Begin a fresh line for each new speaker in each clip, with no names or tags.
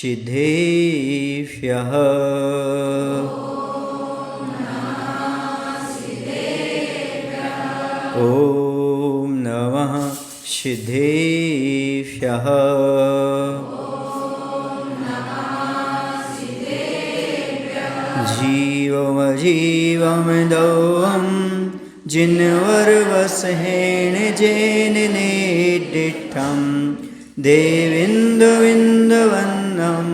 सिद्धेभ्यः ॐ नमः सिद्धेभ्यः जीवमजीवमदौहं जिन्वर्वसहेण जेन नेडिठं देविन्दुविन्दवन्नं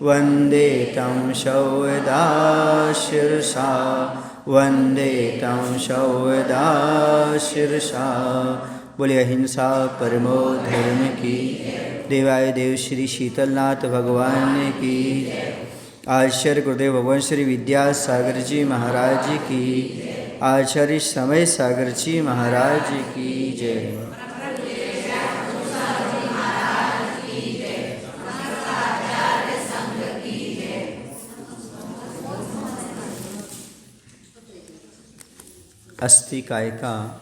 वन्दे तं सौदा शिरसा वन्दे तं सौदा शिरसा। बोलिए अहिंसा परमो धर्म की। देवाय देव श्री शीतलनाथ भगवान की। आचार्य गुरुदेव भगवान श्री विद्यासागर जी महाराज की। आचार्य समय सागर जी महाराज की जय। अस्थिकाय का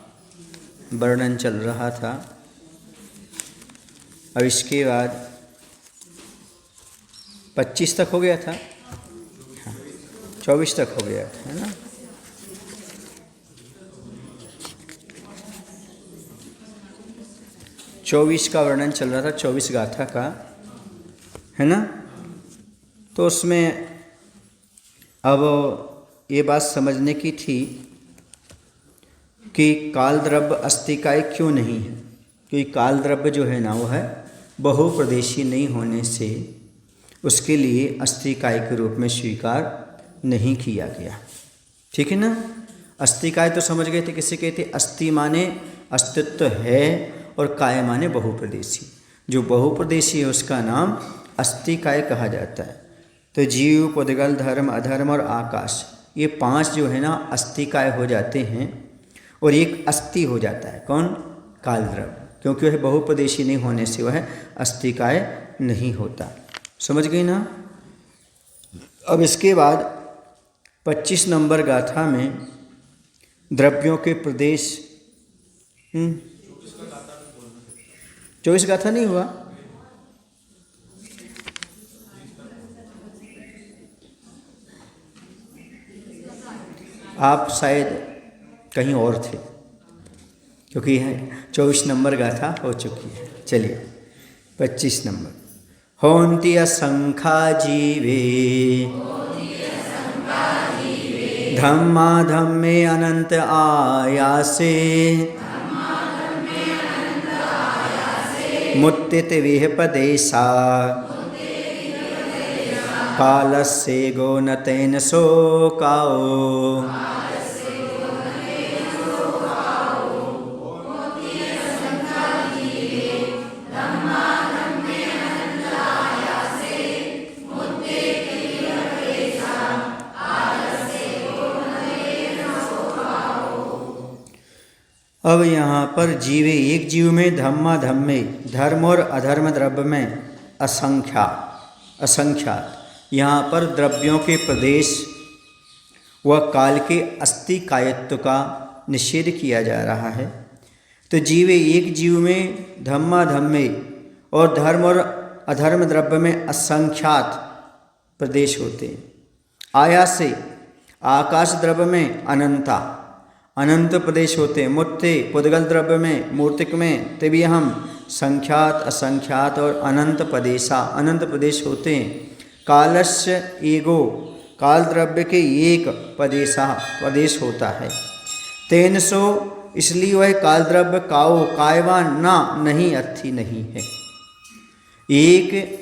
वर्णन चल रहा था। अब इसके बाद 25 तक हो गया था, 24 तक हो गया था, है ना। चौबीस का वर्णन चल रहा था, 24 गाथा का, है ना। तो उसमें अब ये बात समझने की थी कि काल द्रव्य अस्थिकाय क्यों नहीं है। क्योंकि काल द्रव्य जो है ना वो है बहुप्रदेशी नहीं होने से उसके लिए अस्थिकाय के रूप में स्वीकार नहीं किया गया। ठीक है ना। अस्थिकाय तो समझ गए थे, किसे कहते। अस्थि माने अस्तित्व है और काय माने बहुप्रदेशी। जो बहुप्रदेशी है उसका नाम अस्थिकाय कहा जाता है। तो जीव, पुद्गल, धर्म, अधर्म और आकाश, ये 5 जो है ना अस्थिकाय हो जाते हैं और एक अस्थि हो जाता है। कौन? काल द्रव्य। क्योंकि वह बहुप्रदेशी नहीं होने से वह अस्थिकाय नहीं होता। समझ गई ना। अब इसके बाद 25 नंबर गाथा में द्रव्यों के प्रदेश 24 गाथा नहीं हुआ। आप शायद कहीं और थे, क्योंकि 24 नंबर गाथा हो चुकी है। चलिए 25 नंबर। होन्ति असंख्या जीवे धम्मा धम्मे अनंत आयासे मुत्तित विहपदेशा कालस्य गो न तेन शोकाओ। अब यहाँ पर जीवे, एक जीव में, धम्मा धम्मे, धर्म और अधर्म द्रव्य में, असंख्यात। यहाँ पर द्रव्यों के प्रदेश व काल के अस्थिकायत्व का निषेध किया जा रहा है। तो जीवे, एक जीव में धम्मा धम्मे और धर्म और अधर्म द्रव्य में असंख्यात प्रदेश होते हैं। आया से, आकाश द्रव्य में अनंता, अनंत प्रदेश होते हैं। मुत्ते, पुद्गल द्रव्य में, मूर्तिक में, तभी हम संख्यात, असंख्यात और अनंत प्रदेशा, अनंत प्रदेश होते हैं। कालस्य एगो, काल द्रव्य के एक प्रदेश होता है। तेन सो, इसलिए वह काल द्रव्य काओ, कायवान ना, नहीं, अर्थी नहीं है। एक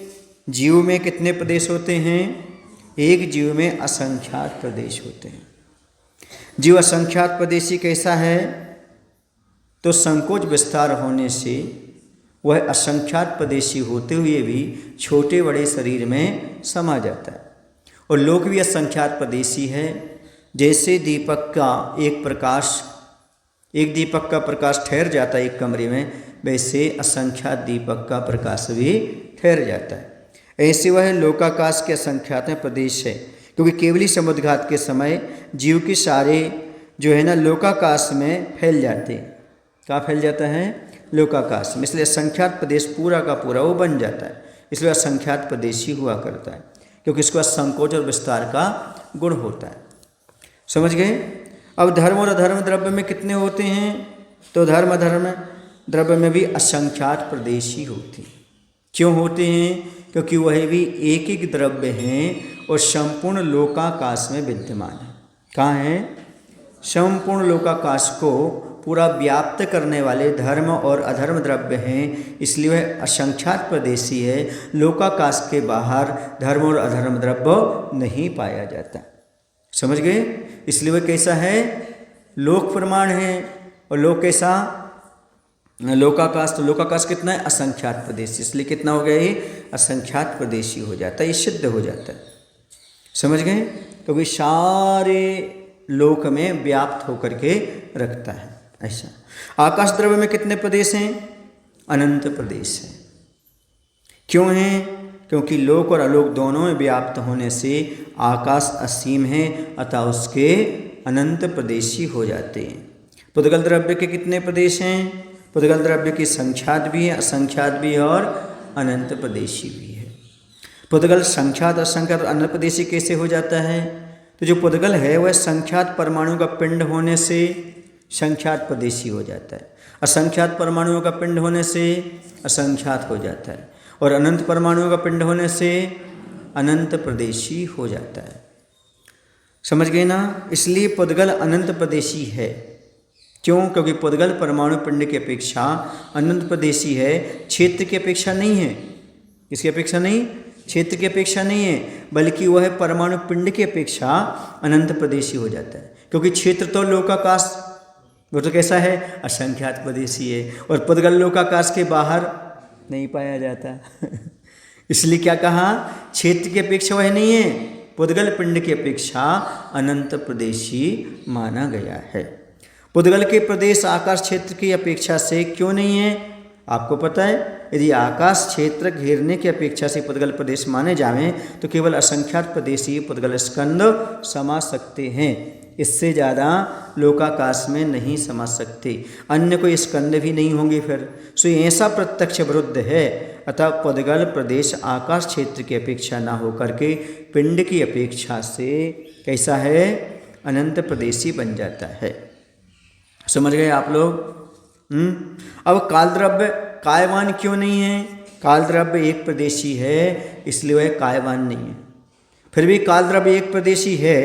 जीव में कितने प्रदेश होते हैं? एक जीव में असंख्यात प्रदेश होते हैं। जीव असंख्यात प्रदेशी कैसा है? तो संकोच विस्तार होने से वह असंख्यात प्रदेशी होते हुए भी छोटे बड़े शरीर में समा जाता है। और लोक भी असंख्यात प्रदेशी है। जैसे दीपक का एक दीपक का प्रकाश ठहर जाता है एक कमरे में, वैसे असंख्यात दीपक का प्रकाश भी ठहर जाता है। ऐसे वह लोकाकाश के असंख्यात प्रदेश है। क्योंकि केवली समुद्घात के समय जीव के सारे जो है ना लोकाकाश में फैल जाते हैं। कहाँ फैल जाता है? लोकाकाश में। इसलिए असंख्यात प्रदेश पूरा का पूरा वो बन जाता है। इसलिए असंख्यात प्रदेशी हुआ करता है, क्योंकि इसके पास संकोच और विस्तार का गुण होता है। समझ गए। अब धर्म और अधर्म द्रव्य में कितने होते हैं? तो धर्म अधर्म द्रव्य में भी असंख्यात प्रदेशी होते हैं। क्यों होते हैं? क्योंकि वह भी एक एक द्रव्य हैं और संपूर्ण लोकाकाश में विद्यमान है। कहाँ है? संपूर्ण लोकाकाश को पूरा व्याप्त करने वाले धर्म और अधर्म द्रव्य हैं, इसलिए वह असंख्यात प्रदेशी है। लोकाकाश के बाहर धर्म और अधर्म द्रव्य नहीं पाया जाता। समझ गए। इसलिए वह कैसा है? लोक प्रमाण है। और लोक कैसा? लोकाकाश। तो लोकाकाश कितना है? असंख्यात प्रदेशी। इसलिए कितना हो गया? ये असंख्यात प्रदेशी हो जाता है, ये सिद्ध हो जाता है। समझ गए। क्योंकि सारे लोक में व्याप्त होकर के रखता है। ऐसा आकाश द्रव्य में कितने प्रदेश हैं? अनंत प्रदेश है। क्यों हैं? क्योंकि लोक और अलोक दोनों में व्याप्त होने से आकाश असीम है, अतः उसके अनंत प्रदेशी हो जाते हैं। पुद्गल द्रव्य के कितने प्रदेश हैं? पुद्गल द्रव्य की संख्यात भी है, असंख्यात भी है और अनंत प्रदेशी भी है। पुद्गल संख्यात, असंख्यात और अनंत प्रदेशी कैसे हो जाता है? तो जो पुद्गल है वह संख्यात परमाणु का पिंड होने से संख्यात प्रदेशी हो जाता है, असंख्यात परमाणुओं का पिंड होने से असंख्यात हो जाता है, और अनंत परमाणुओं का पिंड होने से अनंत प्रदेशी हो जाता है। समझ गए ना। इसलिए पुद्गल अनंत प्रदेशी है। क्यों? क्योंकि पुद्गल परमाणु पिंड की अपेक्षा अनंत प्रदेशी है, क्षेत्र की अपेक्षा नहीं है। किसकी अपेक्षा नहीं? क्षेत्र की अपेक्षा नहीं है, बल्कि वह परमाणु पिंड की अपेक्षा अनंत प्रदेशी हो जाता है। क्योंकि क्षेत्र तो लोकाकाश, वो तो कैसा है? असंख्यात प्रदेशी है, और पुद्गल लोकाकाश के बाहर नहीं पाया जाता। इसलिए क्या कहा? क्षेत्र की अपेक्षा वह नहीं है, पुद्गल पिंड की अपेक्षा अनंत प्रदेशी माना गया है। पुद्गल के प्रदेश आकाश क्षेत्र की अपेक्षा से क्यों नहीं है? आपको पता है, यदि आकाश क्षेत्र घेरने की अपेक्षा से पुद्गल प्रदेश माने जावें तो केवल असंख्यात प्रदेश ही पुद्गल स्कंद समा सकते हैं। इससे ज़्यादा लोकाकाश में नहीं समा सकते, अन्य कोई स्कंद भी नहीं होंगे फिर। सो ऐसा प्रत्यक्ष विरुद्ध है। अतः पुद्गल प्रदेश आकाश क्षेत्र की अपेक्षा ना होकर के पिंड की अपेक्षा से कैसा है? अनंत प्रदेशी बन जाता है। समझ गए आप लोग? अब काल द्रव्य कायवान क्यों नहीं है? काल द्रव्य एक प्रदेशी है, इसलिए वह कायवान नहीं है। फिर भी काल द्रव्य एक प्रदेशी है,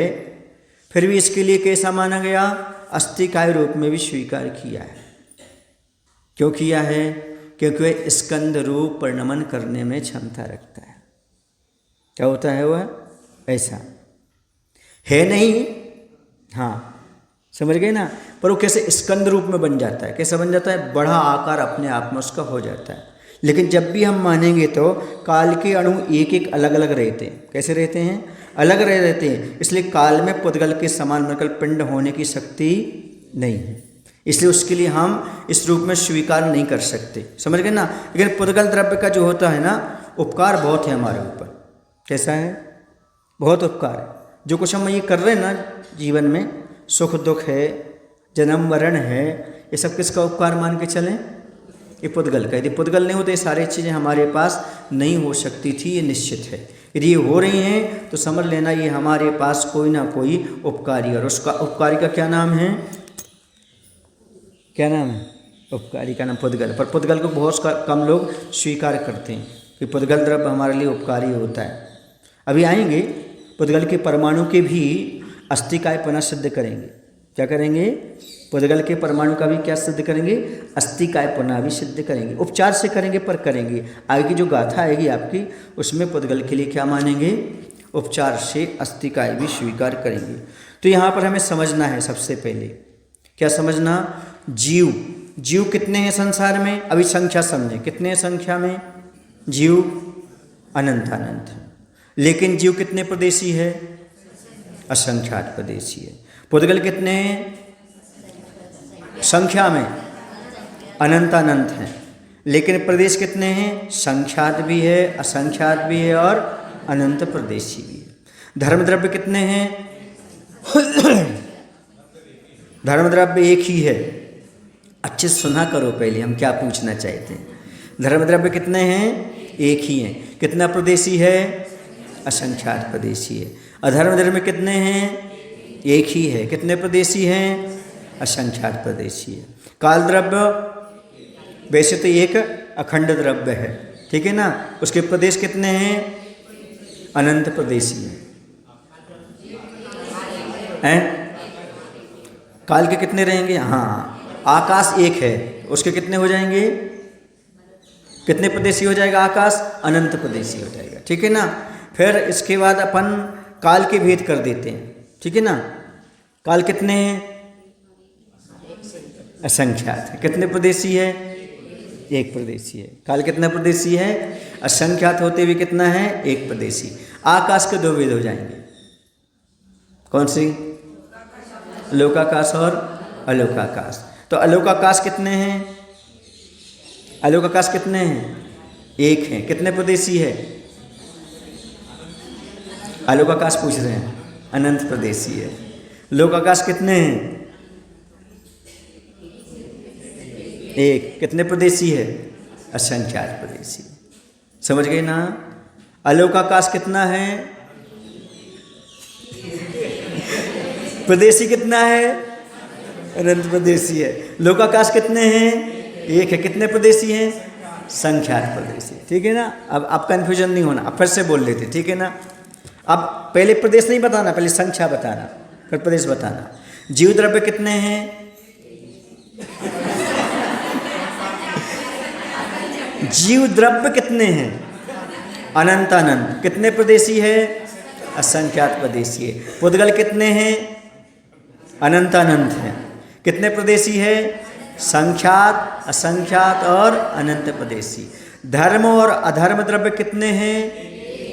फिर भी इसके लिए कैसा माना गया? अस्थिकाय रूप में भी स्वीकार किया है। क्यों किया है? क्योंकि वह स्कंद रूप परिणमन करने में क्षमता रखता है। क्या होता है वह? ऐसा है नहीं, हाँ समझ गए ना। पर वो कैसे स्कंद रूप में बन जाता है? कैसे बन जाता है? बड़ा आकार अपने आप में उसका हो जाता है। लेकिन जब भी हम मानेंगे तो काल के अणु एक एक अलग अलग रहते हैं। कैसे रहते हैं? अलग रहते हैं। इसलिए काल में पुद्गल के समान मिलकर पिंड होने की शक्ति नहीं है, इसलिए उसके लिए हम इस रूप में स्वीकार नहीं कर सकते। समझ गए ना। लेकिन पुद्गल द्रव्य का जो होता है ना, उपकार बहुत है हमारे ऊपर। कैसा है? बहुत उपकार है। जो कुछ हम ये कर रहे हैं ना जीवन में, सुख दुख है, जन्म मरण है, ये सब किसका उपकार मान के चलें? ये पुद्गल का। यदि पुद्गल नहीं होते, ये सारी चीज़ें हमारे पास नहीं हो सकती थी, ये निश्चित है। यदि ये हो रही हैं तो समझ लेना ये हमारे पास कोई ना कोई उपकारी, और उसका उपकारी का क्या नाम है? क्या नाम है? उपकारी का नाम पुद्गल। पर पुद्गल को बहुत कम लोग स्वीकार करते हैं कि पुद्गल द्रव्य हमारे लिए उपकारी होता है। अभी आएंगे, पुद्गल के परमाणु के भी अस्थिकायपना सिद्ध करेंगे। क्या करेंगे? पुद्गल के परमाणु का भी क्या सिद्ध करेंगे? अस्थिकायपना भी सिद्ध करेंगे। उपचार से करेंगे, पर करेंगे। आगे की जो गाथा आएगी आपकी, उसमें पुद्गल के लिए क्या मानेंगे? उपचार से अस्थिकाय भी स्वीकार करेंगे। तो यहाँ पर हमें समझना है, सबसे पहले क्या समझना? जीव कितने हैं संसार में? अभी संख्या समझे, कितने हैं संख्या में? जीव अनंत अनंत है। लेकिन जीव कितने प्रदेशी है? असंख्यात प्रदेशी है। पुद्गल कितने हैं संख्या में? अनंत अनंत हैं। लेकिन प्रदेश कितने हैं? संख्यात भी है, असंख्यात भी है और अनंत प्रदेशी भी है। धर्म द्रव्य कितने हैं? धर्म द्रव्य एक ही है। अच्छे सुना करो पहले हम क्या पूछना चाहते हैं। धर्म द्रव्य कितने हैं? एक ही हैं। कितना प्रदेशी है? असंख्यात प्रदेशी है। अधर्म द्रव्य कितने हैं? एक ही है। कितने प्रदेशी हैं? असंख्यात प्रदेशी है। काल द्रव्य वैसे तो एक अखंड द्रव्य है, ठीक है ना, उसके प्रदेश कितने हैं? अनंत प्रदेशी हैं। काल के कितने रहेंगे? हाँ, आकाश एक है, उसके कितने हो जाएंगे? कितने प्रदेशी हो जाएगा आकाश? अनंत प्रदेशी हो जाएगा, ठीक है ना। फिर इसके बाद अपन काल के भेद कर देते हैं, ठीक है ना। काल कितने हैं? असंख्यात है। कितने प्रदेशी है? एक प्रदेशी है। काल कितना प्रदेशी है? असंख्यात होते हुए कितना है? एक प्रदेशी। आकाश के दो भेद हो जाएंगे, कौन सी? लोकाकाश और अलोकाकाश। तो अलोकाकाश कितने हैं? अलोकाकाश कितने हैं? एक हैं। कितने प्रदेशी है? अलोकाकाश पूछ रहे हैं, अनंत प्रदेशी है। लोकाकाश कितने हैं? एक। कितने प्रदेशी है? असंख्यात प्रदेशी। समझ गए ना। अलोकाकाश कितना है? प्रदेशी कितना है? अनंत प्रदेशी है। लोकाकाश कितने हैं? एक है। कितने प्रदेशी हैं? संख्यात प्रदेशी, ठीक है ना। अब कन्फ्यूजन नहीं होना, अब फिर से बोल लेते, ठीक है ना। अब पहले प्रदेश नहीं बताना, पहले संख्या बताना, फिर प्रदेश बताना। जीव द्रव्य कितने हैं? जीव द्रव्य कितने हैं? अनंत अनंत। कितने प्रदेशी है? असंख्यात प्रदेशी है। पुद्गल कितने हैं? अनंत अनंत हैं। कितने प्रदेशी है? संख्यात, असंख्यात और अनंत प्रदेशी। धर्म और अधर्म द्रव्य कितने हैं?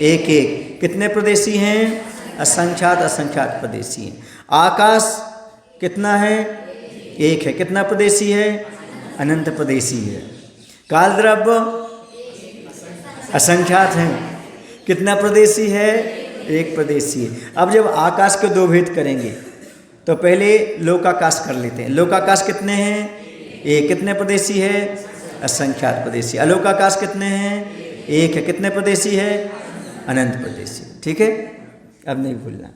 एक एक। कितने प्रदेशी हैं? असंख्यात असंख्यात प्रदेशी हैं। आकाश कितना है? एक है। कितना प्रदेशी है? अनंत प्रदेशी है। काल द्रव्य असंख्यात हैं। कितना प्रदेशी है? एक प्रदेशी है। अब जब आकाश के दो भेद करेंगे तो पहले लोकाकाश कर लेते हैं। लोकाकाश कितने हैं? एक। कितने प्रदेशी है? असंख्यात प्रदेशी। अलोकाकाश कितने हैं? एक है। कितने प्रदेशी है? अनंत प्रदेशी, ठीक है। अब नहीं भूलना,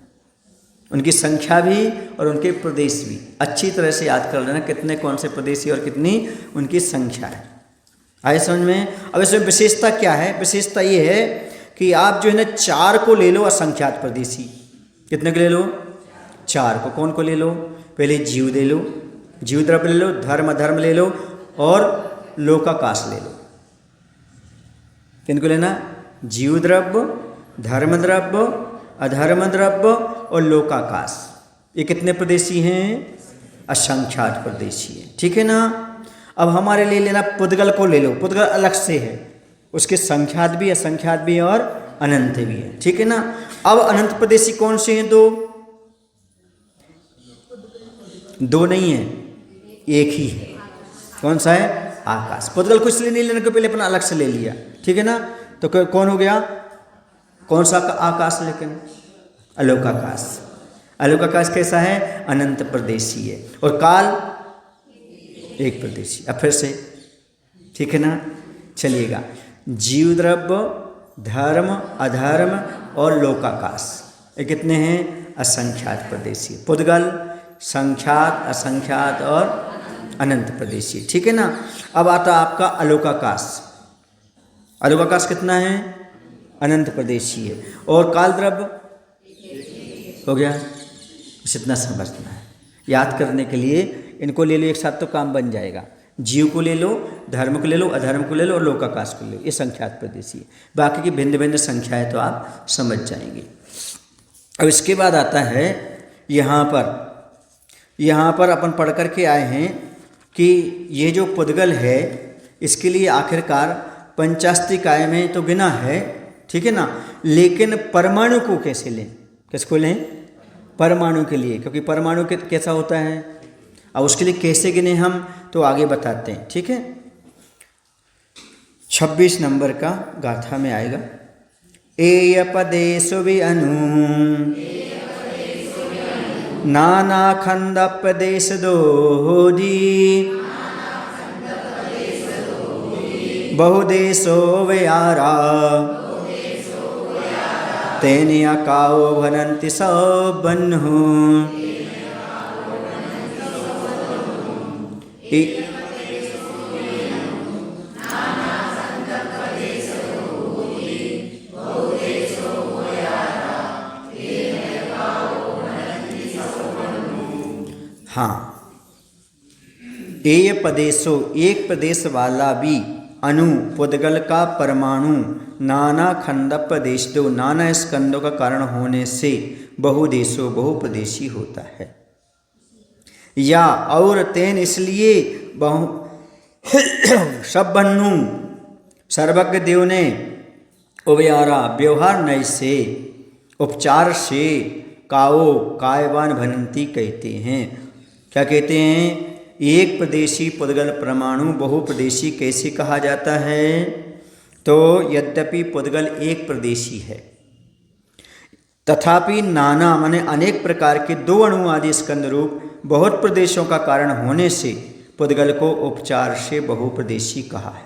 उनकी संख्या भी और उनके प्रदेश भी अच्छी तरह से याद कर लेना, कितने कौन से प्रदेशी और कितनी उनकी संख्या है। आए समझ में। अब इसमें विशेषता क्या है? विशेषता ये है कि आप जो है ना 4 को ले लो असंख्यात प्रदेशी। कितने को ले लो? 4 को। कौन को ले लो? पहले जीव ले लो, जीव द्रव्य ले लो, धर्म अधर्म ले लो और लोकाकाश ले लो। किनको लेना? जीव द्रव्य, धर्म द्रव्य, अधर्म द्रव्य और लोकाकाश। ये कितने प्रदेशी हैं? असंख्यात प्रदेशी है, ठीक है ना। अब हमारे लिए लेना पुद्गल को ले लो। पुद्गल अलग से है, उसके संख्यात भी, असंख्यात भी और अनंत भी है, ठीक है ना। अब अनंत प्रदेशी कौन से हैं? दो नहीं है, एक ही है। कौन सा है? आकाश। पुद्गल को इसलिए नहीं लेने को पहले अपना अलग से ले लिया, ठीक है ना। तो कौन हो गया? कौन सा आकाश? लेकिन अलोकाकाश। अलोकाकाश कैसा है? अनंत प्रदेशी है। और काल एक प्रदेशी। अब फिर से, ठीक है ना। चलिएगा, जीव द्रव्य, धर्म, अधर्म और लोकाकाश, ये कितने हैं? असंख्यात प्रदेशी। पुद्गल संख्यात, असंख्यात और अनंत प्रदेशी, ठीक है ना। अब आता आपका अलोकाकाश। अलोकाकाश कितना है? अनंत प्रदेशी है। और काल द्रव्य हो गया। बस इतना समझना है। याद करने के लिए इनको ले लो एक साथ तो काम बन जाएगा। जीव को ले लो, धर्म को ले लो, अधर्म को ले लो और लोकाकाश को ले लो। ये संख्यात प्रदेशी है। बाकी की भिन्न भिन्न संख्याएं तो आप समझ जाएंगे। अब इसके बाद आता है यहाँ पर अपन पढ़ कर के आए हैं कि ये जो पुद्गल है इसके लिए आखिरकार पंचास्तिकाय में तो गिना है, ठीक है ना। लेकिन परमाणु को कैसे लें? किसको लें? परमाणु के लिए, क्योंकि परमाणु कैसा होता है। अब उसके लिए कैसे गिने हम तो आगे बताते हैं, ठीक है। 26 नंबर का गाथा में आएगा। एय पदेषु विअनु नाना खंडपदेश दोहोरी बहुदेशो व्यारा तेनया काओ भनन्ति सौबन्हु हाँ, एय प्रदेशो एक प्रदेश वाला भी अनु पुद्गल का परमाणु नाना खंड प्रदेश दो नाना स्कंदों का कारण होने से बहुदेशों बहुप्रदेशी होता है। या और तेन इसलिए बहु सब्बन्नु सर्वज्ञ देव ने उबयारा व्यवहार नय से उपचार से काओ कायवान भनंती कहते हैं। क्या कहते हैं? एक प्रदेशी पुद्गल परमाणु बहुप्रदेशी कैसे कहा जाता है? तो यद्यपि पुद्गल एक प्रदेशी है तथापि नाना माने अनेक प्रकार के दो अणु आदि स्कंद रूप बहुत प्रदेशों का कारण होने से पुद्गल को उपचार से बहुप्रदेशी कहा है।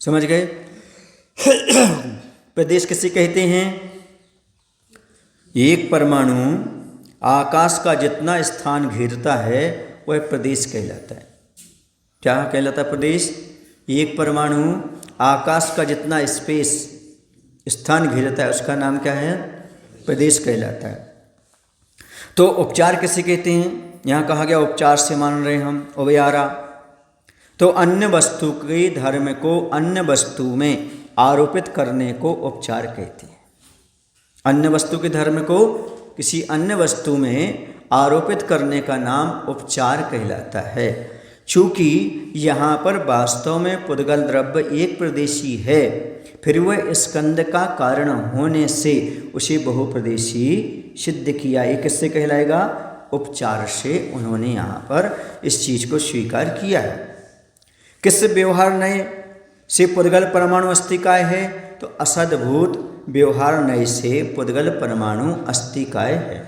समझ गए? प्रदेश किसे कहते हैं? एक परमाणु आकाश का जितना स्थान घेरता है वह प्रदेश कहलाता है। क्या कहलाता है? प्रदेश। एक परमाणु आकाश का जितना स्पेस स्थान घेरता है उसका नाम क्या है? प्रदेश कहलाता है। तो उपचार किसे कहते हैं? यहाँ कहा गया उपचार से मान रहे हम उबयारा। तो अन्य वस्तु के धर्म को अन्य वस्तु में आरोपित करने को उपचार कहते हैं। अन्य वस्तु के धर्म को किसी अन्य वस्तु में आरोपित करने का नाम उपचार कहलाता है। चूँकि यहाँ पर वास्तव में पुद्गल द्रव्य एक प्रदेशी है, फिर वह स्कंद का कारण होने से उसे बहुप्रदेशी सिद्ध किया। ये किससे कहलाएगा? उपचार से उन्होंने यहाँ पर इस चीज़ को स्वीकार किया है। किस व्यवहार नय से पुद्गल परमाणु अस्थिकाय है? तो असद्भूत व्यवहार नय से पुद्गल परमाणु अस्थिकाय है।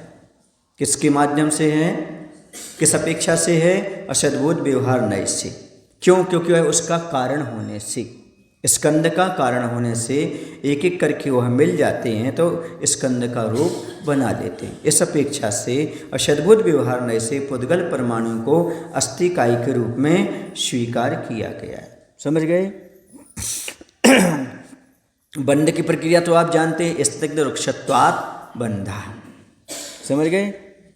किसके माध्यम से है? किस अपेक्षा से है? असद्भूत व्यवहार नय से। क्यों? क्योंकि वह उसका कारण होने से, स्कंद का कारण होने से एक एक करके वह मिल जाते हैं तो स्कंद का रूप बना देते हैं। इस अपेक्षा से असद्भुत व्यवहार नय से पुद्गल परमाणु को अस्थिकाय के रूप में स्वीकार किया गया है। समझ गए? बंध की प्रक्रिया तो आप जानते हैं, स्निग्ध रुक्षत्वात् बंधा। समझ गए?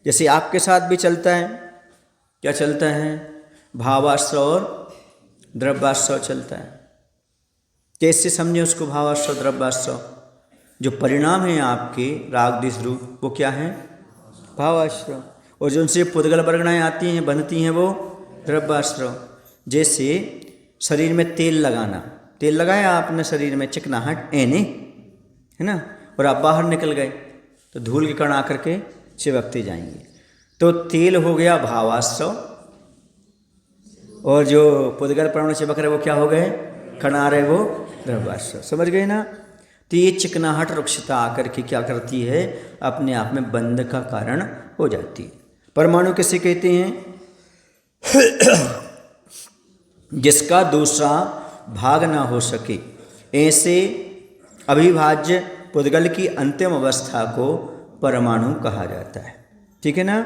जैसे आपके साथ भी चलता है, क्या चलता है? भावाश्रय और द्रव्याश्रय चलता है। कैसे समझे उसको? भावाश्रय द्रव्याश्रय। जो परिणाम है आपके राग द्वेष रूप वो क्या है? भावाश्रय। और जो उनसे पुद्गल वर्गणाएँ आती हैं बनती हैं वो द्रव्याश्रय। जैसे शरीर में तेल लगाना, तेल लगाया आपने शरीर में, चिकनाहट एने है ना, और आप बाहर निकल गए तो धूल के कण आकर के चिपकते जाएंगे। तो तेल हो गया भावाश्रय और जो पुद्गल परमाणु चिपक रहे वो क्या हो गए? कण आ रहे वो द्रव्याश्रय। समझ गए ना? तो ये चिकनाहट रुक्षता आकर के क्या करती है? अपने आप में बंध का कारण हो जाती है। परमाणु किसे कहते हैं? जिसका दूसरा भाग ना हो सके, ऐसे अविभाज्य पुद्गल की अंतिम अवस्था को परमाणु कहा जाता है। ठीक है ना?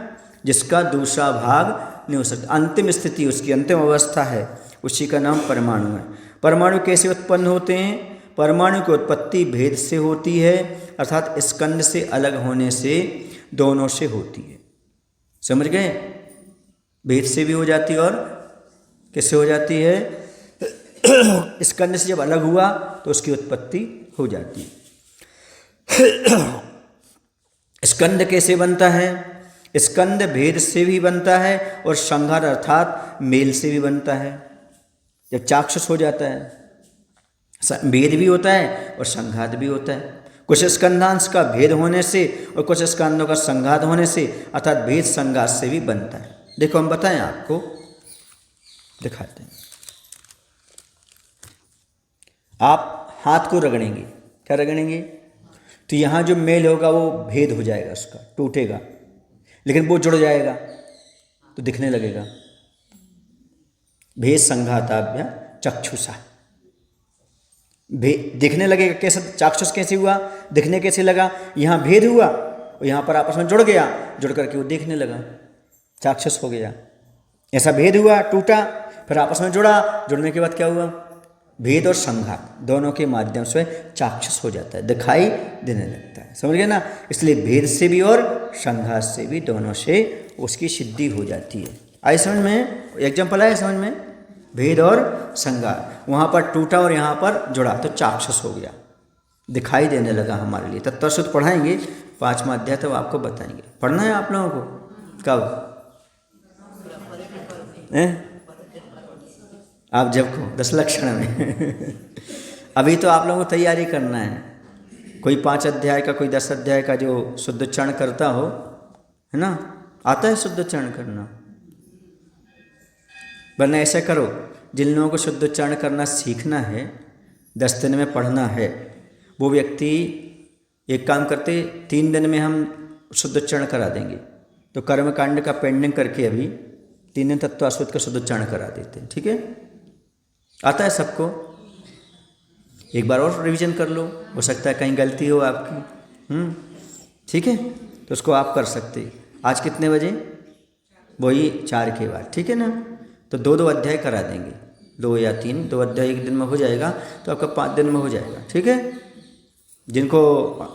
जिसका दूसरा भाग नहीं हो सकता, अंतिम स्थिति उसकी अंतिम अवस्था है, उसी का नाम परमाणु है। परमाणु कैसे उत्पन्न होते हैं? परमाणु की उत्पत्ति भेद से होती है, अर्थात स्कंद से अलग होने से दोनों से होती है। समझ गए? भेद से भी हो जाती है और किससे हो जाती है? स्कंद से जब अलग हुआ तो उसकी उत्पत्ति हो जाती है। स्कंद कैसे बनता है? स्कंद भेद से भी बनता है और संघात अर्थात मेल से भी बनता है। जब चाक्षुष हो जाता है भेद भी होता है और संघात भी होता है। कुछ स्कंदांश का भेद होने से और कुछ स्कंदों का संघात होने से अर्थात भेद संघात से भी बनता है। देखो हम बताएं, आपको दिखाते हैं। आप हाथ को रगड़ेंगे, क्या रगड़ेंगे? तो यहाँ जो मेल होगा वो भेद हो जाएगा, उसका टूटेगा, लेकिन वो जुड़ जाएगा तो दिखने लगेगा। भेद संघाताभ्य चक्षुषा। दिखने लगेगा। कैसे चाक्षुष कैसे हुआ, दिखने कैसे लगा, यहाँ भेद हुआ और यहाँ पर आपस में जुड़ गया, जुड़ करके वो देखने लगा, चाक्षुष हो गया। ऐसा भेद हुआ, टूटा, फिर आपस में जुड़ा, जुड़ने के बाद क्या हुआ, भेद और संघात दोनों के माध्यम से चाक्षुष हो जाता है, दिखाई देने लगता है। समझ गए ना। इसलिए भेद से भी और संघात से भी, दोनों से उसकी सिद्धि हो जाती है। आई समझ में, एग्जाम्पल आया समझ में, भेद और संघात। वहाँ पर टूटा और यहाँ पर जुड़ा तो चाक्षुष हो गया, दिखाई देने लगा हमारे लिए। तत्वसुद्ध पढ़ाएंगे 5वां अध्याय, तो आपको बताएंगे। पढ़ना है आप लोगों को कब, आप जब को 10 लक्षण में अभी तो आप लोगों को तैयारी करना है। कोई 5 अध्याय का, कोई 10 अध्याय का जो शुद्धोच्चारण करता हो, है ना, आता है शुद्धोच्चारण करना। वरना ऐसा करो, जिन लोगों को शुद्धोच्चारण करना सीखना है, 10 दिन में पढ़ना है, वो व्यक्ति एक काम करते, 3 दिन में हम शुद्धोच्चारण करा देंगे। तो कर्मकांड का पेंडिंग करके अभी 3 दिन तत्वासुद्ध का शुद्धोच्चारण करा देते हैं। ठीक है, आता है सबको। एक बार और रिवीजन कर लो, हो सकता है कहीं गलती हो आपकी। ठीक है, तो उसको आप कर सकते। आज कितने बजे, वही 4 के बाद, ठीक है ना। तो 2 अध्याय करा देंगे, 2 या 3, 2 अध्याय एक दिन में हो जाएगा, तो आपका 5 दिन में हो जाएगा। ठीक है, जिनको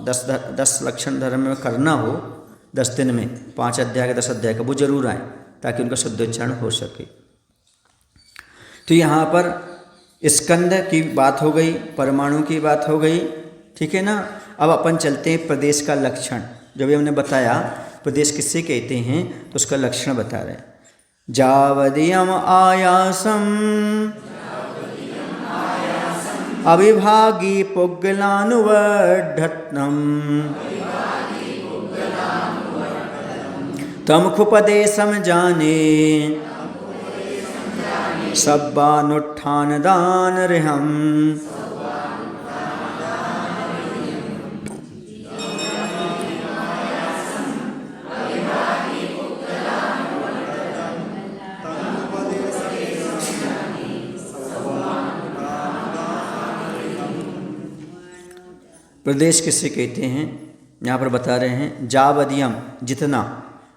10 लक्षण धर्म में करना हो 10 दिन में, 5 अध्याय का 10 अध्याय का, वो जरूर आए, ताकि उनका शुद्धोच्चारण हो सके। तो यहाँ पर स्कंद की बात हो गई, परमाणु की बात हो गई, ठीक है ना। अब अपन चलते हैं प्रदेश का लक्षण। जो भी हमने बताया प्रदेश किससे कहते हैं, तो उसका लक्षण बता रहे हैं। जावदीयम आयासम अविभागी पुग्गलानुवर्धत्तम तमखुपदेशम जाने सब्बानुत्थान दान रिहम। प्रदेश किससे कहते हैं, यहाँ पर बता रहे हैं। जावदीयम जितना,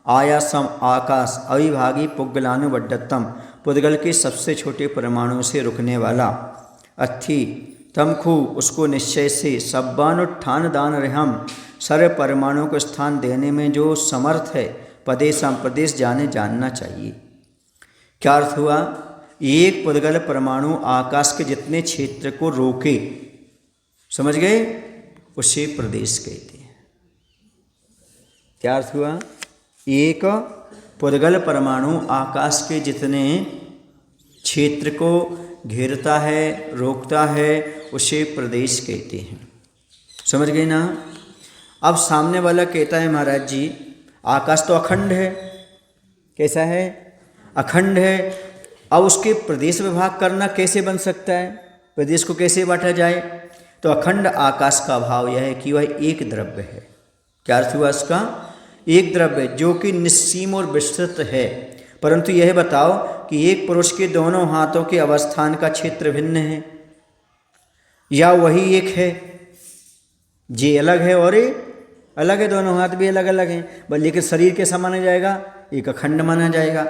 आयासम आकाश, अविभागी पुग्गलानुवर्धत्तम पुद्गल के सबसे छोटे परमाणु से रुकने वाला, अर्थी तमखु उसको निश्चय से, सब्बानुत्थान दान रिहम सर्व परमाणु को स्थान देने में जो समर्थ है, पदेशम प्रदेश जाने जानना चाहिए। क्या अर्थ हुआ, एक पुद्गल परमाणु आकाश के जितने क्षेत्र को रोके, समझ गए, उसे प्रदेश कहते हैं। क्या अर्थ हुआ, एक पुद्गल परमाणु आकाश के जितने क्षेत्र को घेरता है, रोकता है, उसे प्रदेश कहते हैं। समझ गए ना। अब सामने वाला कहता है, महाराज जी आकाश तो अखंड है। कैसा है, अखंड है। अब उसके प्रदेश विभाग करना कैसे बन सकता है, प्रदेश को कैसे बांटा जाए। तो अखंड आकाश का भाव यह है कि वह एक द्रव्य है। क्या अर्थ हुआ इसका, एक द्रव्य जो कि निस्सीम और विस्तृत है। परंतु यह बताओ कि एक पुरुष के दोनों हाथों के अवस्थान का क्षेत्र भिन्न है, या वही एक है, जे अलग है और ये अलग है, दोनों हाथ भी अलग अलग हैं, लेकिन शरीर कैसा माना जाएगा, एक अखंड माना जाएगा।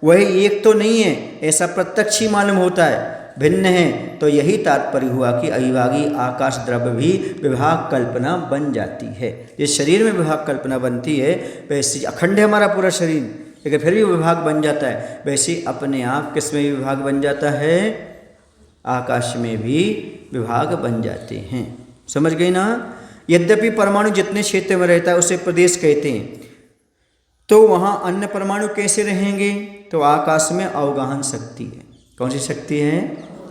वही एक तो नहीं है, ऐसा प्रत्यक्ष ही मालूम होता है, भिन्न है। तो यही तात्पर्य हुआ कि अविभागी आकाश द्रव्य भी विभाग कल्पना बन जाती है। जिस शरीर में विभाग कल्पना बनती है, वैसे अखंड है हमारा पूरा शरीर, लेकिन फिर भी विभाग बन जाता है। वैसे अपने आप किस में विभाग बन जाता है, आकाश में भी विभाग बन जाते हैं। समझ गई ना। यद्यपि परमाणु जितने क्षेत्र में रहता है उसे प्रदेश कहते हैं, तो वहाँ अन्य परमाणु कैसे रहेंगे, तो आकाश में अवगाहन शक्ति है। कौन सी शक्ति है,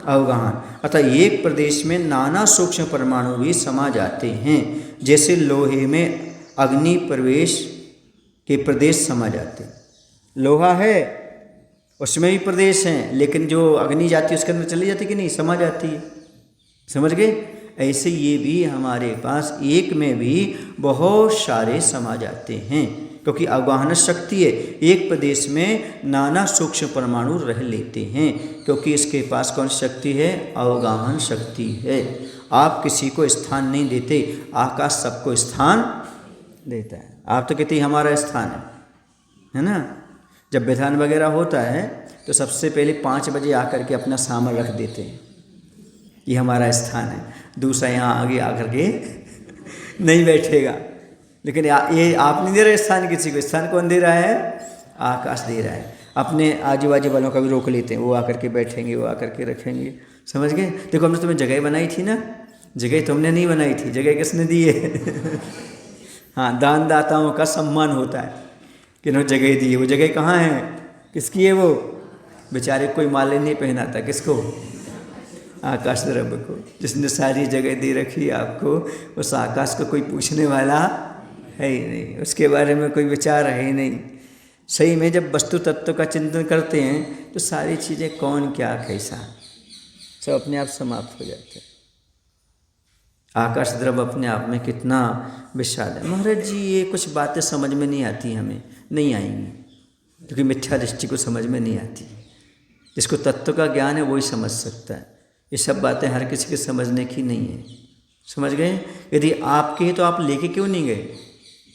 अवगाहन। अतः एक प्रदेश में नाना सूक्ष्म परमाणु भी समा जाते हैं। जैसे लोहे में अग्नि प्रवेश के प्रदेश समा जाते हैं। लोहा है उसमें भी प्रदेश हैं, लेकिन जो अग्नि जाती है उसके अंदर चली जाती कि नहीं, समा जाती है। समझ गए। ऐसे ये भी हमारे पास एक में भी बहुत सारे समा जाते हैं, क्योंकि अवगाहन शक्ति है। एक प्रदेश में नाना सूक्ष्म परमाणु रह लेते हैं, क्योंकि इसके पास कौन सी शक्ति है, अवगाहन शक्ति है। आप किसी को स्थान नहीं देते, आकाश सबको स्थान देता है। आप तो कहते हमारा स्थान है ना। जब विधान वगैरह होता है तो सबसे पहले 5 बजे आकर के अपना सामान रख देते हैं, ये हमारा स्थान है। दूसरा यहाँ आगे आकर के नहीं बैठेगा। लेकिन ये आप नहीं दे रहे स्थान किसी को, स्थान कौन दे रहा है? आकाश दे रहा है। अपने आजू बाजू वालों का भी रोक लेते हैं, वो आकर के बैठेंगे, वो आकर के रखेंगे। समझ गए? देखो हमने तुम्हें जगह बनाई थी ना, जगह तुमने नहीं बनाई थी, जगह किसने दी है? हाँ, दानदाताओं का सम्मान होता है कि उन्होंने जगह दी है। वो जगह कहाँ है? किसकी है वो? बेचारे कोई माले नहीं पहनाता, किसको? आकाश द्रव्य को, जिसने सारी जगह दे रखी है आपको। उस आकाश को कोई पूछने वाला है ही नहीं, उसके बारे में कोई विचार है ही नहीं। सही में जब वस्तु तत्व का चिंतन करते हैं तो सारी चीज़ें कौन क्या कैसा सब अपने आप समाप्त हो जाते हैं। आकाश द्रव्य अपने आप में कितना विशाल है। महाराज जी ये कुछ बातें समझ में नहीं आती, हमें नहीं आएंगी, क्योंकि मिथ्या दृष्टि को समझ में नहीं आती। जिसको तत्व का ज्ञान है वही समझ सकता है। ये सब बातें हर किसी के समझने की नहीं है। समझ गए? यदि आपके हैं तो आप लेके क्यों नहीं गए?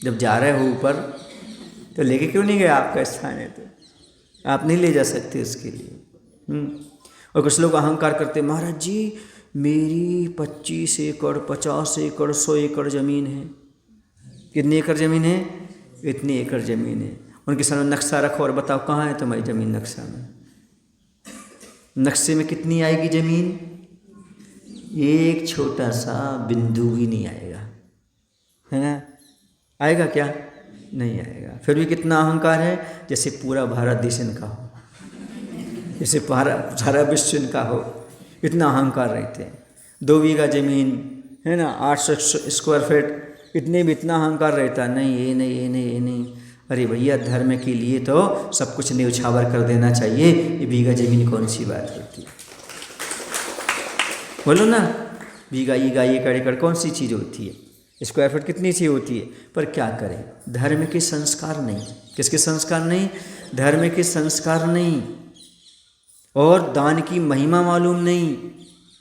जब जा रहे हो ऊपर तो लेके क्यों नहीं गए? आपका स्थान है तो आप नहीं ले जा सकते उसके लिए। और कुछ लोग अहंकार करते, महाराज जी मेरी 25 एकड़ 50 एकड़ 100 एकड़ ज़मीन है। कितनी एकड़ ज़मीन है? इतनी एकड़ ज़मीन है। उनके सामने नक्शा रखो और बताओ कहाँ है तुम्हारी ज़मीन नक्शा में। नक्शे में कितनी आएगी ज़मीन? एक छोटा सा बिंदु भी नहीं आएगा, है ना? आएगा क्या? नहीं आएगा। फिर भी कितना अहंकार है, जैसे पूरा भारत देश इनका हो, जैसे सारा विश्व इनका हो। इतना अहंकार रहते हैं। 2 बीघा ज़मीन है ना, 800 स्क्वायर फीट, इतने भी इतना अहंकार रहता। नहीं ये नहीं ये नहीं ये नहीं। अरे भैया धर्म के लिए तो सब कुछ न्यौछावर कर देना चाहिए। ये बीघा ज़मीन कौन सी बात होती है? बोलो ना, बीघा ईघा एकड़ कौन सी चीज़ होती है? स्क्वायर फीट कितनी सी होती है? पर क्या करें, धर्म के संस्कार नहीं। किसके संस्कार नहीं? धर्म के संस्कार नहीं, और दान की महिमा मालूम नहीं।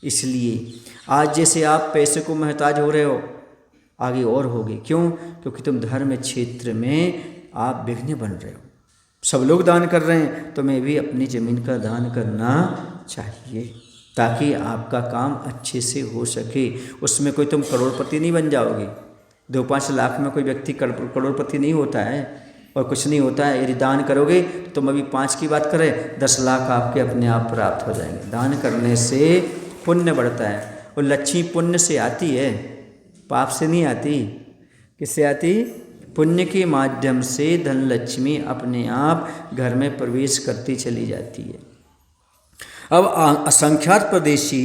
इसलिए आज जैसे आप पैसे को मोहताज हो रहे हो, आगे और होगे। क्यों? क्योंकि तुम धर्म क्षेत्र में आप विघ्न बन रहे हो। सब लोग दान कर रहे हैं तो मैं भी अपनी ज़मीन का दान करना चाहिए, ताकि आपका काम अच्छे से हो सके। उसमें कोई तुम करोड़पति नहीं बन जाओगे। 2-5 लाख में कोई व्यक्ति करोड़पति नहीं होता है और कुछ नहीं होता है। यदि दान करोगे तो तुम अभी 5 की बात करें, 10 लाख आपके अपने आप प्राप्त हो जाएंगे। दान करने से पुण्य बढ़ता है, और लक्ष्मी पुण्य से आती है, पाप से नहीं आती। किससे आती? पुण्य के माध्यम से धन लक्ष्मी अपने आप घर में प्रवेश करती चली जाती है। अब असंख्यात प्रदेशी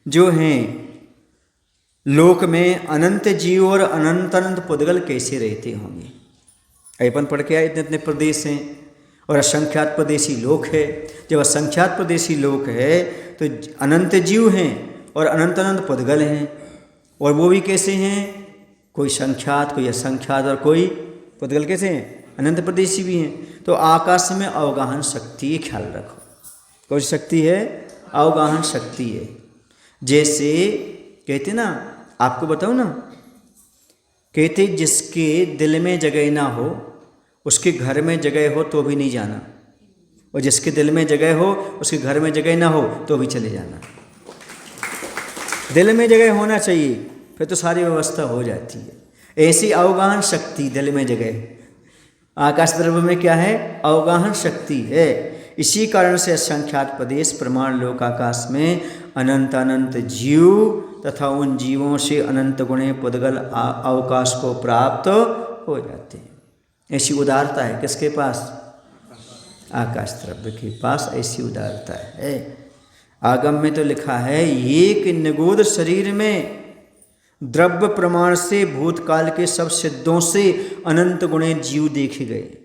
जो हैं लोक में अनंत जीव और अनंत अनंत पुद्गल कैसे रहते होंगे? अपन पढ़ के आए इतने इतने प्रदेश हैं और असंख्यात प्रदेशी लोक है। जब असंख्यात प्रदेशी लोक है तो अनंत जीव हैं और अनंत अनंत पुद्गल हैं। और वो भी कैसे हैं? कोई संख्यात, कोई असंख्यात और कोई पुद्गल। कैसे हैं? अनंत प्रदेशी भी हैं। तो आकाश में अवगाहन शक्ति, ख्याल रखो, कौन सी शक्ति है? अवगाहन शक्ति है। जैसे कहते ना, आपको बताओ ना, कहते जिसके दिल में जगह ना हो उसके घर में जगह हो तो भी नहीं जाना, और जिसके दिल में जगह हो उसके घर में जगह ना हो तो भी चले जाना। दिल में जगह होना चाहिए, फिर तो सारी व्यवस्था हो जाती है। ऐसी अवगाहन शक्ति दिल में जगह। आकाश द्रव्य में क्या है? अवगाहन शक्ति है। इसी कारण से असंख्यात प्रदेश प्रमाण लोक आकाश में अनंत अनंत जीव तथा उन जीवों से अनंत गुणे पुद्गल अवकाश को प्राप्त हो जाते हैं। ऐसी उदारता है किसके पास? आकाश द्रव्य के पास ऐसी उदारता है। आगम में तो लिखा है, एक निगूढ़ शरीर में द्रव्य प्रमाण से भूतकाल के सब सिद्धों से अनंत गुणे जीव देखे गए।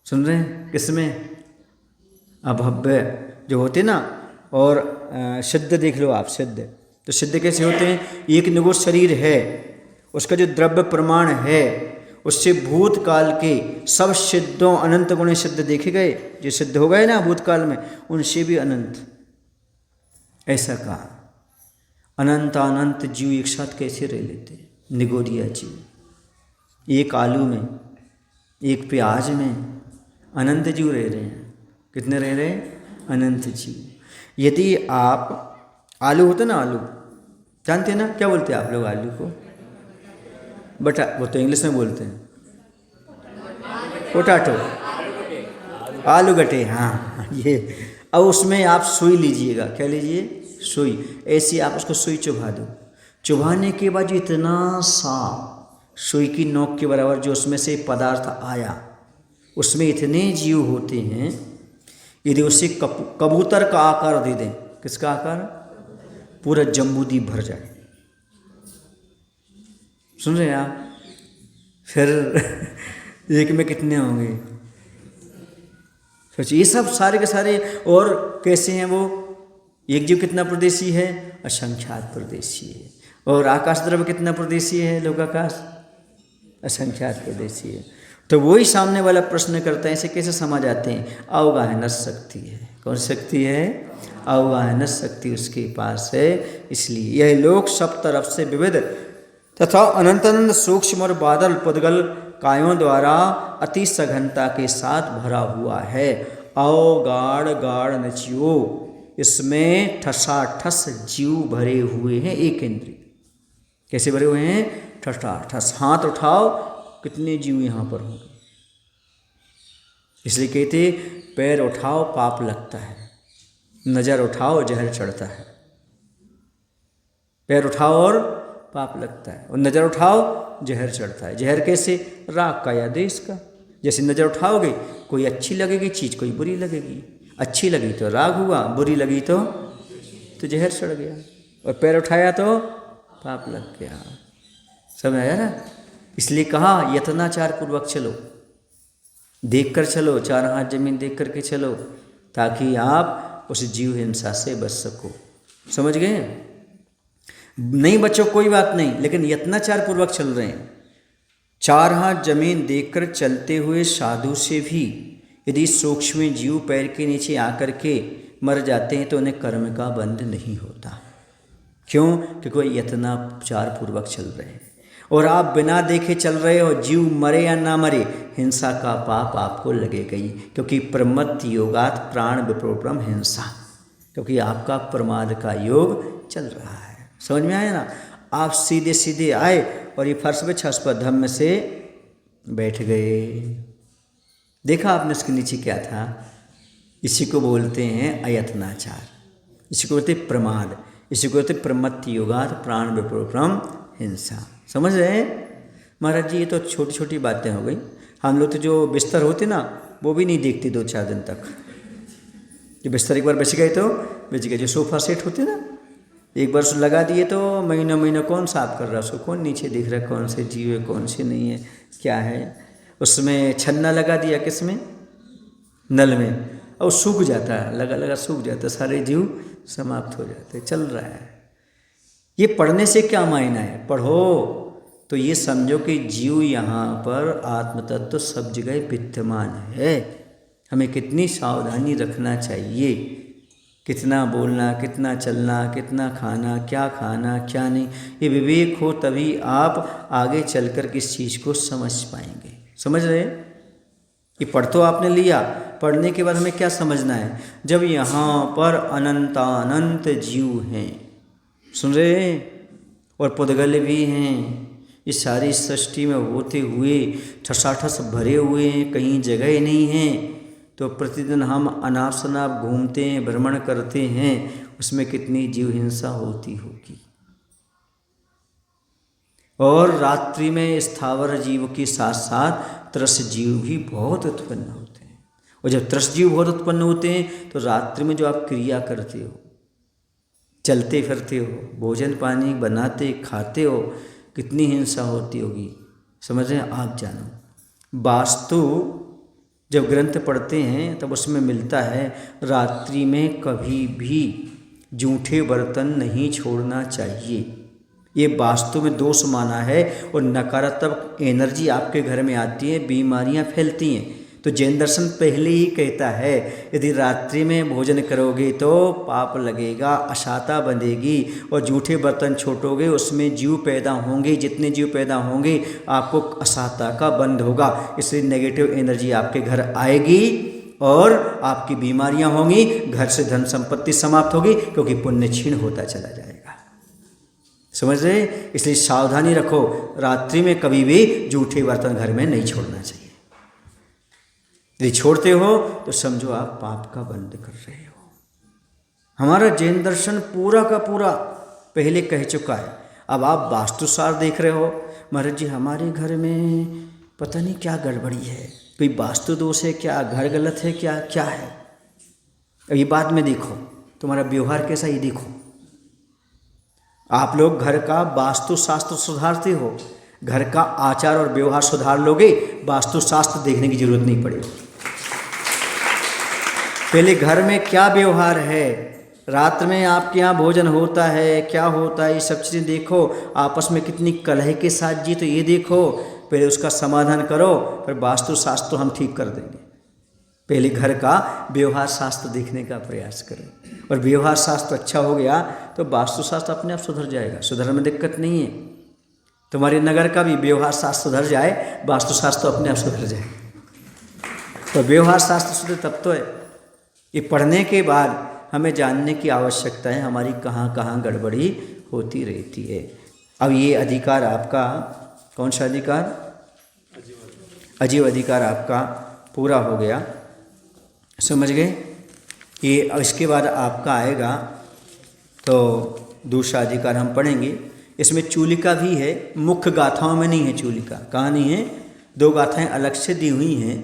सुन रहे हैं? किसमें? अभव्य जो होते ना, और सिद्ध देख लो आप। सिद्ध तो सिद्ध कैसे होते हैं? एक निगूढ़ शरीर है, उसका जो द्रव्य प्रमाण है उससे भूतकाल के सब सिद्धों अनंत गुणे सिद्ध देखे गए। जो सिद्ध हो गए ना भूतकाल में, उनसे भी अनंत। ऐसा कहा। अनंत अनंत जीव एक साथ कैसे रह लेते हैं? निगोरिया जीव, एक आलू में, एक प्याज में अनंत जीव रह रहे हैं। कितने रह रहे हैं? अनंत जीव। यदि आप आलू होता ना, आलू जानते हैं ना, क्या बोलते हैं आप लोग आलू को? बटा, वो तो इंग्लिश में बोलते हैं पोटैटो, आलू गटे, हाँ ये। अब उसमें आप सुई लीजिएगा, क्या लीजिए? सुई। ऐसी आप उसको सुई चुभा दो, चुभाने के बाद जो इतना सा सुई की नोक के बराबर जो उसमें से पदार्थ आया, उसमें इतने जीव होते हैं। यदि उसे कबूतर का आकार दे दें, किसका आकार? पूरा जम्बूद्वीप भर जाए। सुन रहे हैं आप? फिर एक में कितने होंगे? सोचिए, ये सब सारे के सारे। और कैसे हैं वो? एक जीव कितना प्रदेशी है? असंख्यात प्रदेशी है। और आकाश द्रव्य कितना प्रदेशी है? लोकाकाश असंख्यात प्रदेशी है। तो वही सामने वाला प्रश्न करता है, इसे कैसे समझ आते हैं? अवगाहन शक्ति है। कौन शक्ति है? अवगाहन शक्ति उसके पास है। इसलिए यह लोक सब तरफ से विविध तथा अनंत अनंत सूक्ष्म और बादल पुद्गल कायों द्वारा अति सघनता के साथ भरा हुआ है। अवगाढ़ गाढ़ नचियो, इसमें ठसाठस जीव भरे हुए हैं। एक इंद्रिय कैसे भरे हुए हैं? ठसाठस। हाथ उठाओ, कितने जीव यहाँ पर होंगे। इसलिए कहते पैर उठाओ पाप लगता है, नज़र उठाओ जहर चढ़ता है। पैर उठाओ और पाप लगता है, और नज़र उठाओ जहर चढ़ता है। जहर कैसे? राग का या देश का। जैसे नज़र उठाओगे, कोई अच्छी लगेगी चीज़, कोई बुरी लगेगी। अच्छी लगी तो राग हुआ, बुरी लगी तो जहर चढ़ गया। और पैर उठाया तो पाप लग गया। समझ आया ना? इसलिए कहा यत्नाचार पूर्वक चलो, देख कर चलो, 4 हाथ जमीन देख करके चलो, ताकि आप उस जीव हिंसा से बच सको। समझ गए? नहीं बचो कोई बात नहीं, लेकिन यत्नाचार पूर्वक चल रहे हैं। 4 हाथ जमीन देखकर चलते हुए साधु से भी यदि सूक्ष्म जीव पैर के नीचे आकर के मर जाते हैं तो उन्हें कर्म का बंध नहीं होता। क्यों? क्योंकि वो यत्नाचार पूर्वक चल रहे हैं। और आप बिना देखे चल रहे हो, जीव मरे या ना मरे, हिंसा का पाप आपको लगेगा ही। क्योंकि प्रमत्त योगात प्राण विप्रोपरम हिंसा, क्योंकि आपका प्रमाद का योग चल रहा है। समझ में आया ना? आप सीधे सीधे आए और ये फर्श पे छस पर धम्म से बैठ गए। देखा आपने इसके नीचे क्या था? इसी को बोलते हैं अयत्नाचार, इसी को बोलते प्रमाद, इसी को बोलते प्रमत्त योगात प्राण विप्रोपरम हिंसा। समझ रहे हैं? महाराज जी ये तो छोटी छोटी बातें हो गई। हम लोग तो जो बिस्तर होते ना, वो भी नहीं देखते 2-4 दिन तक। जो बिस्तर एक बार बिछ गए तो बिछ गए। जो सोफा सेट होते ना, एक बार लगा दिए तो महीना महीना कौन साफ कर रहा है उसको? कौन नीचे देख रहा है कौन से जीव है कौन से नहीं है, क्या है? उसमें छन्ना लगा दिया, किसमें? नल में, और सूख जाता है, लगा लगा सूख जाता है, सारे जीव समाप्त हो जाते। चल रहा है। ये पढ़ने से क्या मायना है? पढ़ो तो ये समझो कि जीव यहाँ पर आत्मतत्व तो सब जगह विद्यमान है। हमें कितनी सावधानी रखना चाहिए, कितना बोलना, कितना चलना, कितना खाना, क्या नहीं। ये विवेक हो तभी आप आगे चलकर किस चीज़ को समझ पाएंगे। समझ रहे? ये पढ़ तो आपने लिया, पढ़ने के बाद हमें क्या समझना है? जब यहाँ पर अनंतानंत जीव हैं, सुन रहे हैं, और पुद्गल भी हैं, इस सारी सृष्टि में होते हुए ठसाठस भरे हुए हैं, कहीं जगह नहीं है, तो प्रतिदिन हम अनाप शनाप घूमते हैं, भ्रमण करते हैं, उसमें कितनी जीव हिंसा होती होगी। और रात्रि में स्थावर जीव के साथ साथ त्रस जीव भी बहुत उत्पन्न होते हैं। और जब त्रस जीव बहुत उत्पन्न होते हैं तो रात्रि में जो आप क्रिया करते हो, चलते फिरते हो, भोजन पानी बनाते खाते हो, कितनी हिंसा होती होगी। समझ रहे हैं? आप जानो। वास्तु जब ग्रंथ पढ़ते हैं तब उसमें मिलता है रात्रि में कभी भी जूठे बर्तन नहीं छोड़ना चाहिए। ये वास्तु में दोष माना है, और नकारात्मक एनर्जी आपके घर में आती है, बीमारियां फैलती हैं। तो जैन दर्शन पहले ही कहता है यदि रात्रि में भोजन करोगे तो पाप लगेगा, अशाता बंधेगी और जूठे बर्तन छोड़ोगे उसमें जीव पैदा होंगे, जितने जीव पैदा होंगे आपको अशाता का बंध होगा, इसलिए नेगेटिव एनर्जी आपके घर आएगी और आपकी बीमारियां होंगी, घर से धन संपत्ति समाप्त होगी क्योंकि पुण्य क्षीण होता चला जाएगा। समझ रहे? इसलिए सावधानी रखो, रात्रि में कभी भी जूठे बर्तन घर में नहीं छोड़ना चाहिए। यदि छोड़ते हो तो समझो आप पाप का बंध कर रहे हो। हमारा जैन दर्शन पूरा का पूरा पहले कह चुका है। अब आप वास्तुसार देख रहे हो, महाराज जी हमारे घर में पता नहीं क्या गड़बड़ी है, कोई वास्तु दोष है क्या, घर गलत है क्या, क्या है? अब ये बाद में देखो, तुम्हारा व्यवहार कैसा ये देखो। आप लोग घर का वास्तुशास्त्र सुधारते हो, घर का आचार और व्यवहार सुधार लोगे, वास्तुशास्त्र देखने की जरूरत नहीं पड़ेगी। पहले घर में क्या व्यवहार है, रात में आपके यहाँ भोजन होता है क्या होता है, ये सब चीज़ें देखो। आपस में कितनी कलह के साथ जी, तो ये देखो, पहले उसका समाधान करो, फिर वास्तुशास्त्र हम ठीक कर देंगे। पहले घर का व्यवहार शास्त्र देखने का प्रयास करें, और व्यवहार शास्त्र अच्छा हो गया तो वास्तुशास्त्र अपने आप सुधर जाएगा, सुधरने में दिक्कत नहीं है। तुम्हारे नगर का भी व्यवहार शास्त्र सुधर जाए, वास्तुशास्त्र अपने आप सुधर जाए। तो व्यवहार शास्त्र सुधरे तब तो है। ये पढ़ने के बाद हमें जानने की आवश्यकता है हमारी कहाँ कहाँ गड़बड़ी होती रहती है। अब ये अधिकार आपका कौन सा अधिकार? अजीव अधिकार आपका पूरा हो गया, समझ गए? ये इसके बाद आपका आएगा तो दूसरा अधिकार हम पढ़ेंगे। इसमें चूलिका भी है, मुख्य गाथाओं में नहीं है चूलिका। कहाँ नहीं है? 2 गाथाएं अलग से दी हुई हैं,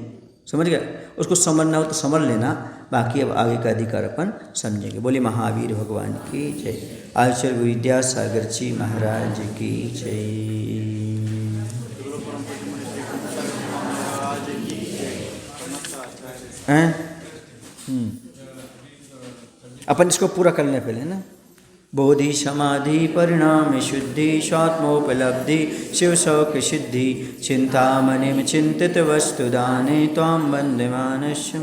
समझ गए? उसको समझना हो तो समझ लेना, बाकी अब आगे का अधिकार अपन समझेंगे। बोले महावीर भगवान की जय। आचार्य विद्यासागर जी महाराज की जय। अपन इसको पूरा कर लें पहले ना। बोधि समाधि परिणाम शुद्धि स्वात्मोपलब्धि शिव शौक सिद्धि चिंतामणिं चिंतित वस्तुदाने त्वां वन्दे मानस्य।